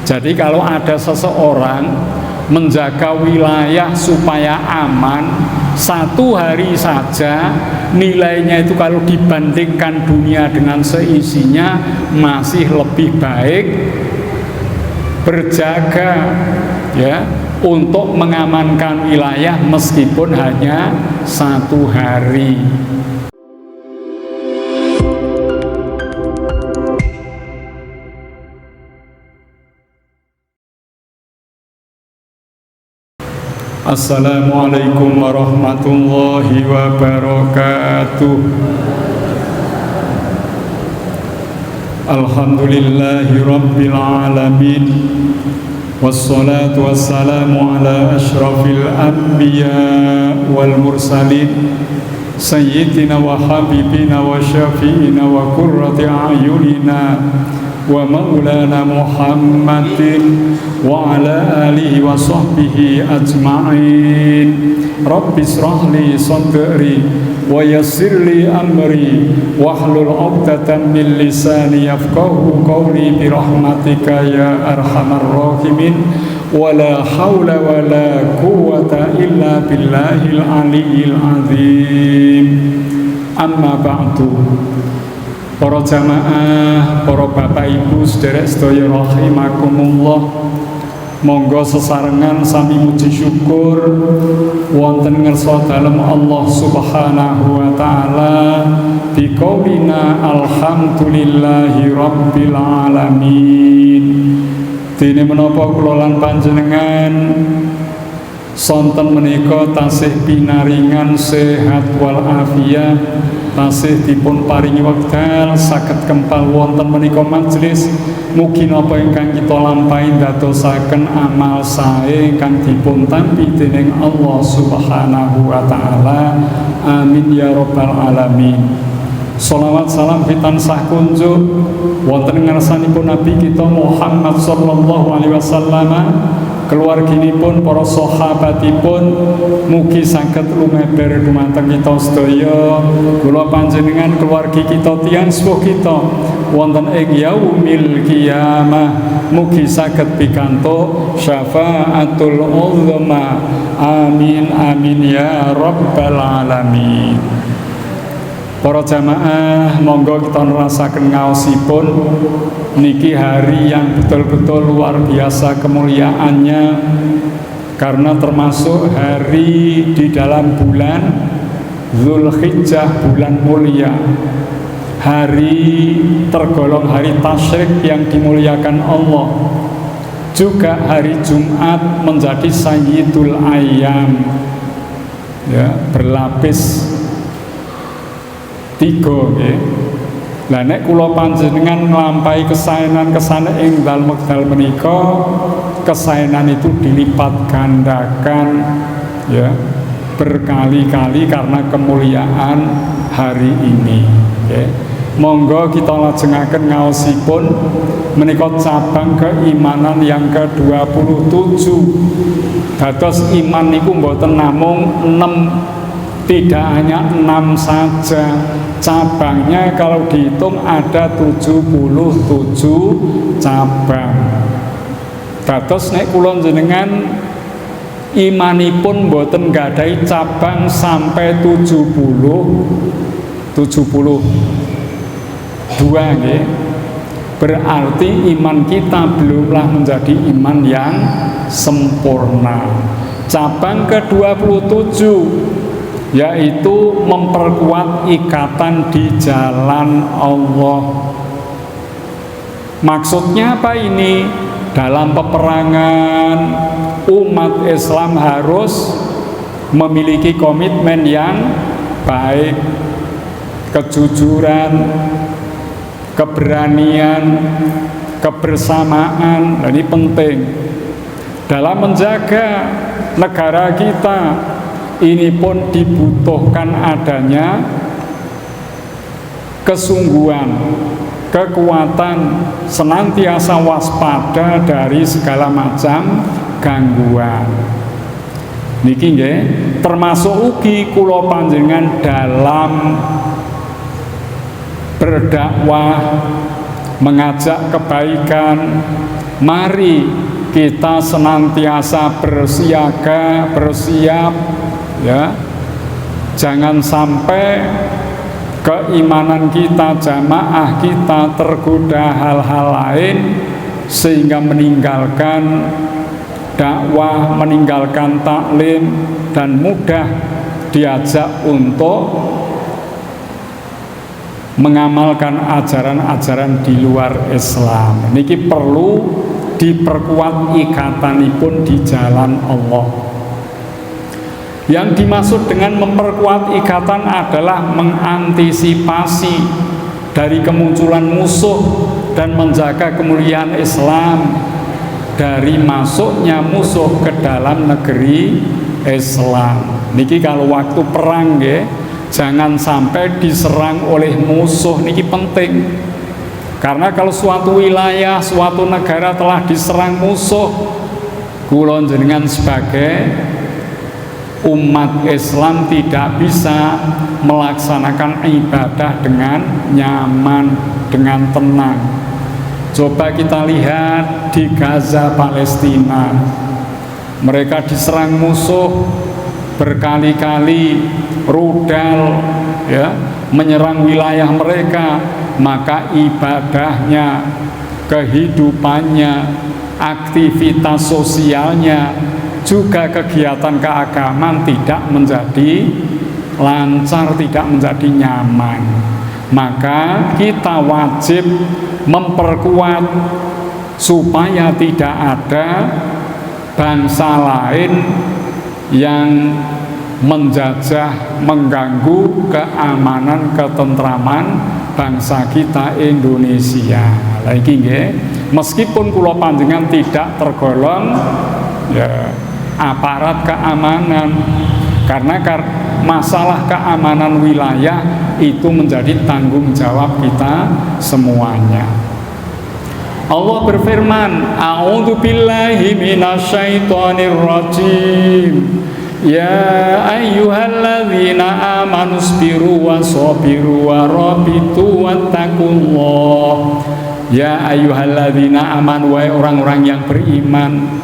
Jadi kalau ada seseorang menjaga wilayah supaya aman, 1 hari saja nilainya itu kalau dibandingkan dunia dengan seisinya masih lebih baik berjaga ya untuk mengamankan wilayah meskipun hanya 1 hari. Assalamualaikum warahmatullahi wabarakatuh. Alhamdulillahi rabbil alamin. Wassalatu wassalamu ala ashrafil anbiya wal mursalin sayyidina wa habibina wa syafi'ina wa qurrati a'yunina wa maulana Muhammadin wa ala alihi wa sahbihi ajma'in. Rabbi israh li sadri wa yassir li amri wahlul 'uqdatam min lisani yafqahu qawli bi rahmatika ya arhamar rahimin. Wala haula wala quwwata illa billahil aliyyil azim. Amma ba'du. Para jamaah, para bapak ibu sedherek sedaya rahimakumullah, monggo sesarengan sami muji syukur wonten ngersa dalem Allah Subhanahu wa taala biqaulina alhamdulillahi rabbil alamin. Dene menapa kula lan panjenengan sonten menika tasih pinaringan sehat wal afiat, tasih dipun paringi wekdal saged kempal wonten menika majelis. Mugi napa ingkang kita lampahi ndadosaken amal sae ingkang dipun tampi dening Allah Subhanahu wa taala. Amin ya rabbal alamin. Sholawat salam pitansah kunjuk wonten ngarsanipun Nabi kita Muhammad sallallahu alaihi wasallam, keluarginipun, para sahabatipun, mugi saged lumeber dumateng kita sedaya, kula panjenengan keluargi kita tiyang sepuh kita wonten ing yaumil qiyamah, mugi saged pikantuk syafaatul uzma. Amin amin ya rabbal alamin. Para jamaah, monggo kita nerasaken ngaosipun niki hari yang betul-betul luar biasa kemuliaannya, karena termasuk hari di dalam bulan Zulhijjah, bulan mulia, hari tergolong hari tasyrik yang dimuliakan Allah. Juga hari Jumat menjadi sayyidul ayyam ya, berlapis 3 nggih. Lah nek kula panjenengan nglampahi kesaenan-kesaenan ing dalem wekdal menika, kesaenan itu dilipat gandakan ya berkali-kali karena kemuliaan hari ini nggih. Monggo kita lajengaken ngaosipun menika cabang keimanan yang ke-27. Dados iman niku mboten namung 6, tidak hanya 6 saja, cabangnya kalau dihitung ada 77 cabang. Dados nek kula jenengan imanipun mboten nggadahi cabang sampai 72 nggih, berarti iman kita belumlah menjadi iman yang sempurna. Cabang ke-27 yaitu memperkuat ikatan di jalan Allah. Maksudnya apa ini? Dalam peperangan, umat Islam harus memiliki komitmen yang baik, kejujuran, keberanian, kebersamaan. Ini penting dalam menjaga negara kita. Ini pun dibutuhkan adanya kesungguhan, kekuatan, senantiasa waspada dari segala macam gangguan. Niki nggih termasuk ugi kula panjenengan dalam berdakwah, mengajak kebaikan. Mari kita senantiasa bersiaga, bersiap, ya. Jangan sampai keimanan kita, jamaah kita tergoda hal-hal lain sehingga meninggalkan dakwah, meninggalkan taklim, dan mudah diajak untuk mengamalkan ajaran-ajaran di luar Islam. Niki perlu diperkuat ikatanipun di jalan Allah. Yang dimaksud dengan memperkuat ikatan adalah mengantisipasi dari kemunculan musuh dan menjaga kemuliaan Islam dari masuknya musuh ke dalam negeri Islam. Niki kalau waktu perang ya, jangan sampai diserang oleh musuh, niki penting. Karena kalau suatu wilayah, suatu negara telah diserang musuh, kula jenengan sebagai umat Islam tidak bisa melaksanakan ibadah dengan nyaman, dengan tenang. Coba kita lihat di Gaza, Palestina. Mereka diserang musuh berkali-kali, rudal ya, menyerang wilayah mereka, maka ibadahnya, kehidupannya, aktivitas sosialnya, juga kegiatan keagamaan tidak menjadi lancar, tidak menjadi nyaman. Maka kita wajib memperkuat supaya tidak ada bangsa lain yang menjajah, mengganggu keamanan, ketentraman bangsa kita Indonesia. Lagi nggih, meskipun kula panjenengan tidak tergolong ya aparat keamanan, karena masalah keamanan wilayah itu menjadi tanggung jawab kita semuanya. Allah berfirman, a'udzubillahi minasyaitonirrajim. Ya ayyuhalladzina amanu sabiru wa sabiru wa rabitu wattaqullah. Ya ayyuhalladzina amanu, wahai orang-orang yang beriman,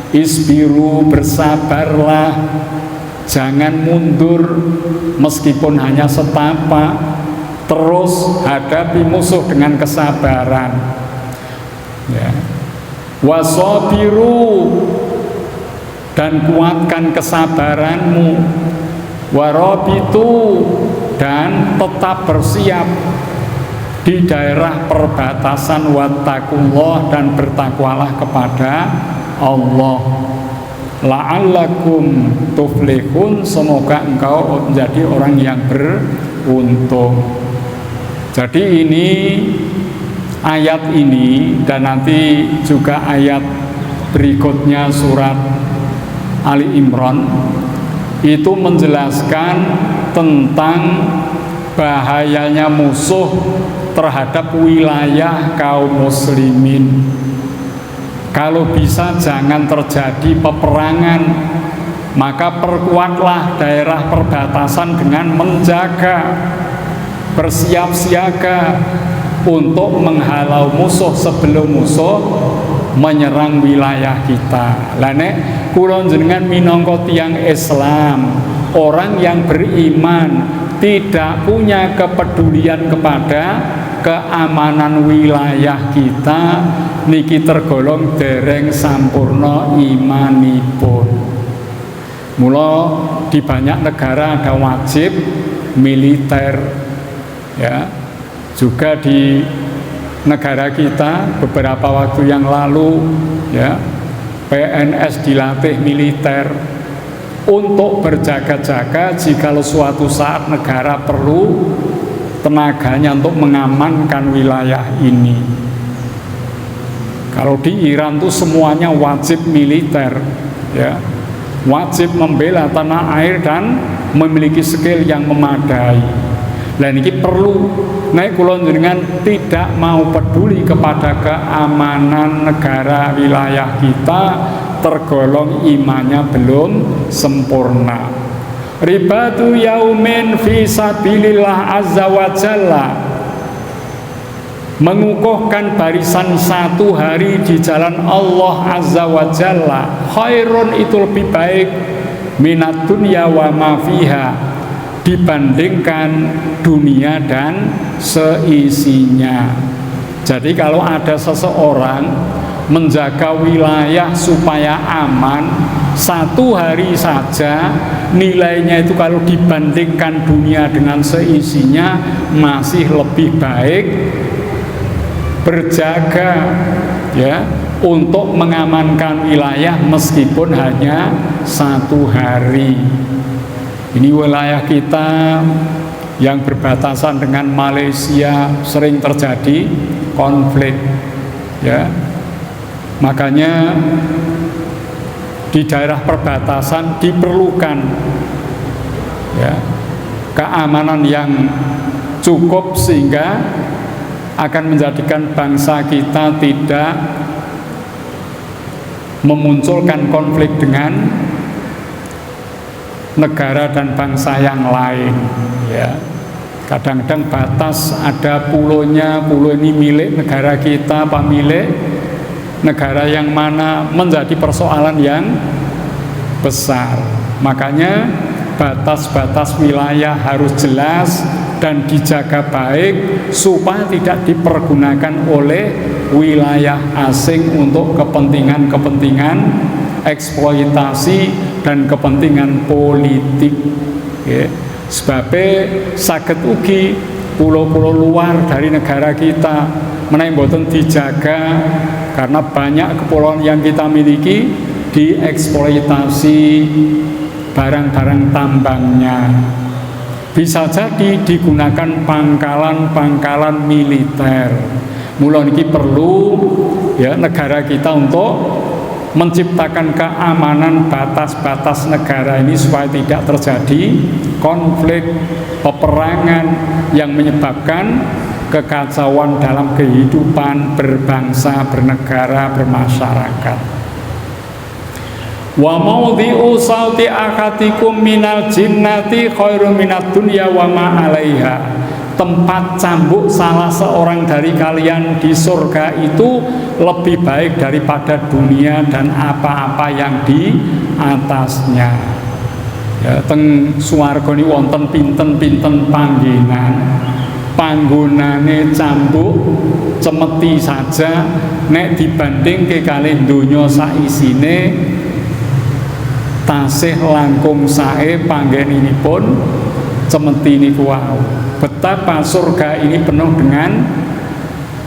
isbiru, bersabarlah, jangan mundur meskipun hanya setapak, terus hadapi musuh dengan kesabaran ya. Wasabiru, dan kuatkan kesabaranmu. Warabitu, dan tetap bersiap di daerah perbatasan. Wattaqullah, dan bertakwalah kepada Allah. La'allakum tuflihun, semoga engkau menjadi orang yang beruntung. Jadi ini ayat ini, dan nanti juga ayat berikutnya surat Ali Imran itu menjelaskan tentang bahayanya musuh terhadap wilayah kaum muslimin. Kalau bisa jangan terjadi peperangan, maka perkuatlah daerah perbatasan dengan menjaga, bersiap siaga untuk menghalau musuh sebelum musuh menyerang wilayah kita. Lah nek kula jenengan minangka tiyang Islam, orang yang beriman, tidak punya kepedulian kepada keamanan wilayah kita, niki tergolong dereng sampurna imanipun. Mula di banyak negara ada wajib militer ya. Juga di negara kita beberapa waktu yang lalu ya, PNS dilatih militer untuk berjaga-jaga jikalau suatu saat negara perlu tenaganya untuk mengamankan wilayah ini. Kalau di Iran tuh semuanya wajib militer ya, wajib membela tanah air dan memiliki skill yang memadai. Lah niki perlu naik kula jenengan tidak mau peduli kepada keamanan negara wilayah kita, tergolong imannya belum sempurna. Ribatu yaumin fi sabilillah azza wa jalla. mengukuhkan barisan satu hari di jalan Allah Azza wa Jalla, khairun itu lebih baik minat dunya wa ma fiha, dibandingkan dunia dan seisinya. Jadi kalau ada seseorang menjaga wilayah supaya aman satu hari saja, nilainya itu kalau dibandingkan dunia dengan seisinya masih lebih baik berjaga ya untuk mengamankan wilayah meskipun hanya satu hari. Ini wilayah kita yang berbatasan dengan Malaysia sering terjadi konflik ya. Makanya di daerah perbatasan diperlukan ya keamanan yang cukup sehingga akan menjadikan bangsa kita tidak memunculkan konflik dengan negara dan bangsa yang lain ya. Kadang-kadang batas ada pulonya, pulau ini milik negara kita apa milik negara yang mana, menjadi persoalan yang besar. Makanya batas-batas wilayah harus jelas dan dijaga baik supaya tidak dipergunakan oleh wilayah asing untuk kepentingan-kepentingan eksploitasi dan kepentingan politik ya. Sebabnya saged ugi pulau-pulau luar dari negara kita menawi boten dijaga karena banyak kepulauan yang kita miliki dieksploitasi barang-barang tambangnya. Bisa jadi digunakan pangkalan-pangkalan militer. Mula niki perlu ya negara kita untuk menciptakan keamanan batas-batas negara ini supaya tidak terjadi konflik, peperangan yang menyebabkan kekacauan dalam kehidupan berbangsa, bernegara, bermasyarakat. Wa maudhi'u sauti akatikum minal jinnati khairum minad dunya wa ma 'alaiha. Tempat cambuk salah seorang dari kalian di surga itu lebih baik daripada dunia dan apa-apa yang di atasnya. Ya, teng swarga ni wonten pinten-pinten panggenan. Panggonane cambuk cemeti saja nek dibandingke kali donya saisine tasih langkung sae panggenipun cemeti niku wau. Betapa surga ini penuh dengan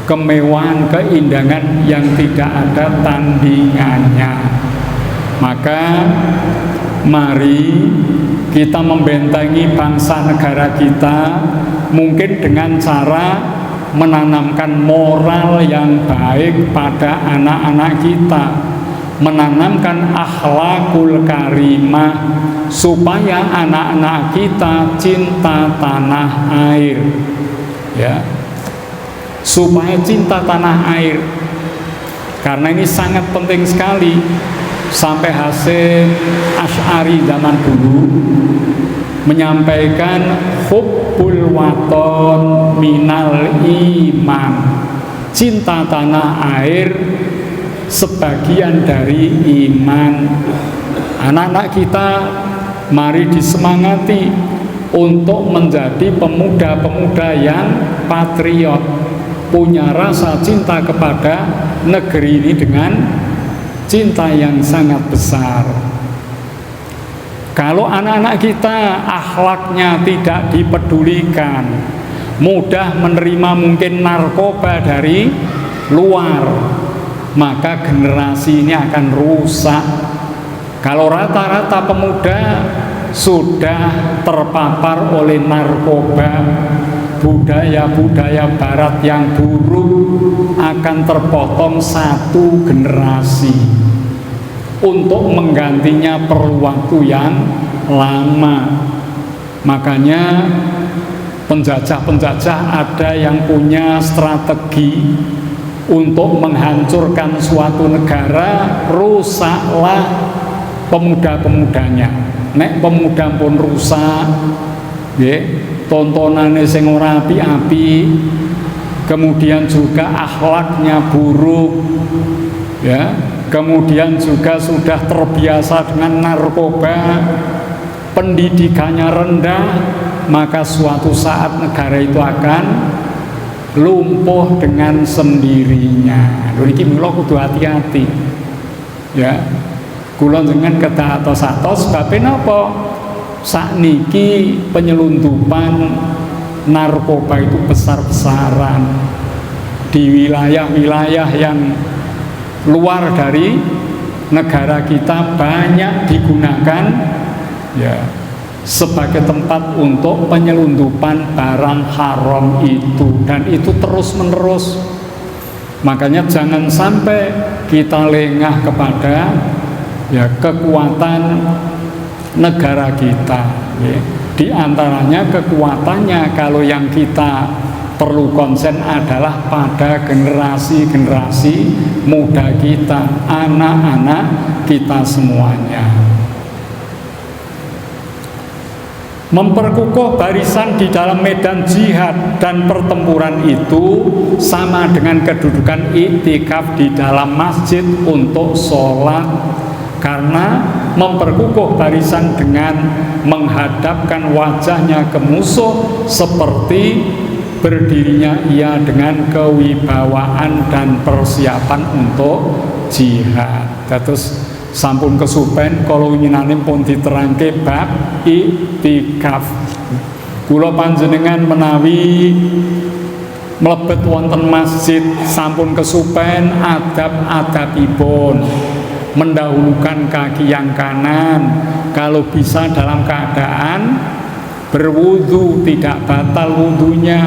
kemewahan, keindahan yang tidak ada tandingannya. Maka mari kita membentengi bangsa negara kita mungkin dengan cara menanamkan moral yang baik pada anak-anak kita, menanamkan akhlakul karimah supaya anak-anak kita cinta tanah air ya, supaya cinta tanah air, karena ini sangat penting sekali. Sampai Hasyim Asy'ari zaman dulu menyampaikan hubbul waton minal iman, cinta tanah air sebagian dari iman. Anak-anak kita mari disemangati untuk menjadi pemuda-pemuda yang patriot, punya rasa cinta kepada negeri ini dengan cinta yang sangat besar. Kalau anak-anak kita akhlaknya tidak dipedulikan, mudah menerima mungkin narkoba dari luar, maka generasi ini akan rusak. Kalau rata-rata pemuda sudah terpapar oleh narkoba, budaya-budaya barat yang buruk, akan terpotong satu generasi. Untuk menggantinya perlu waktu yang lama. Makanya penjajah-penjajah ada yang punya strategi untuk menghancurkan suatu negara, rusaklah pemuda-pemudanya. Nek pemuda pun rusak, nggih, tontonane sing ora api-api, kemudian juga akhlaknya buruk, ya, kemudian juga sudah terbiasa dengan narkoba, pendidikannya rendah, maka suatu saat negara itu akan lumpuh dengan sendirinya. Lho iki mula kudu hati-hati. Ya. Kula dengan kedah atos-atos sebab napa? Sakniki penyelundupan narkoba itu besar-besaran di wilayah-wilayah yang luar dari negara kita, banyak digunakan ya sebagai tempat untuk penyelundupan barang haram itu, dan itu terus-menerus. Makanya jangan sampai kita lengah kepada ya kekuatan negara kita ya. Di antaranya kekuatannya kalau yang kita perlu konsen adalah pada generasi-generasi muda kita, anak-anak kita semuanya. Memperkukuh barisan di dalam medan jihad dan pertempuran itu sama dengan kedudukan iktikaf di dalam masjid untuk sholat, karena memperkukuh barisan dengan menghadapkan wajahnya ke musuh seperti berdirinya ia dengan kewibawaan dan persiapan untuk jihad. Terus sampun kesupen kalau nyinane pun diterangke bab iktikaf. Kula panjenengan menawi mlebet wonten masjid sampun kesupen adab-adabipun, mendahulukan kaki yang kanan, kalau bisa dalam keadaan berwudu, tidak batal wudunya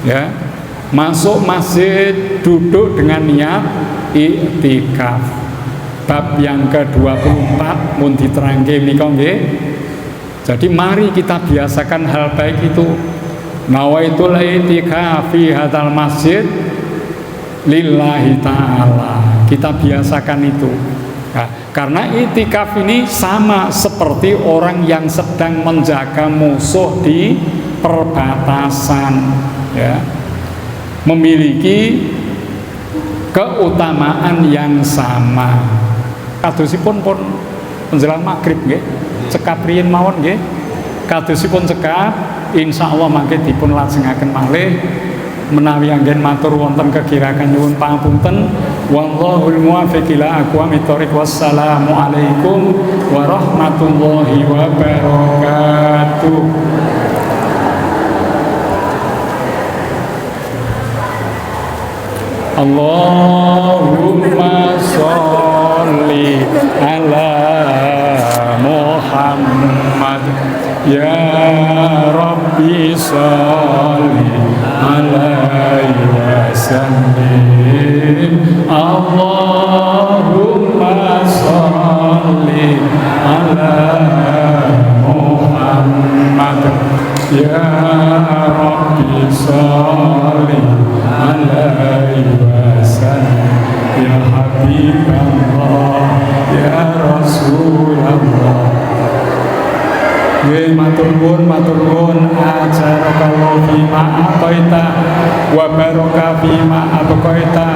ya. Masuk masjid duduk dengan niat iktikaf. Bab yang ke-24 mun diterangke menika nggih. Jadi mari kita biasakan hal baik itu. Nawaitul i'tikaf fi hadzal masjid lillahi ta'ala. Kita biasakan itu. Nah, karena i'tikaf ini sama seperti orang yang sedang menjaga musuh di perbatasan ya. Memiliki keutamaan yang sama. Kadosipun pun menjelang maghrib nggih, cekap riyin mawon nggih. Kadosipun cekap, insyaallah mangke dipun lajengaken malih menawi anggen matur wonten kekirakan nyuwun pangapunten. Wallahul muwaffiq ila aqwamit thoriq. Wassalamu alaikum warahmatullahi wabarakatuh. Allahumma sholli ala Muhammad ya Rabbi sholli alaihi wasallim. Allahumma sholli ala Muhammad ya Rabbi sholli alaihi wasallam. Ya Habiballah ya Rasulullah. Matur nuwun ajarakallahu fima aqaita wa baraka fima abqaita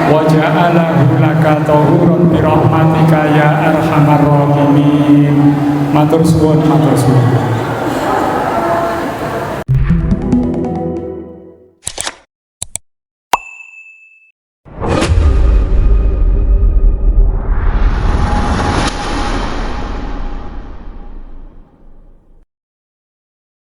wa ja'alahu laka tahuran bi rahmatika ya arhamar rahimin. Matur suwun.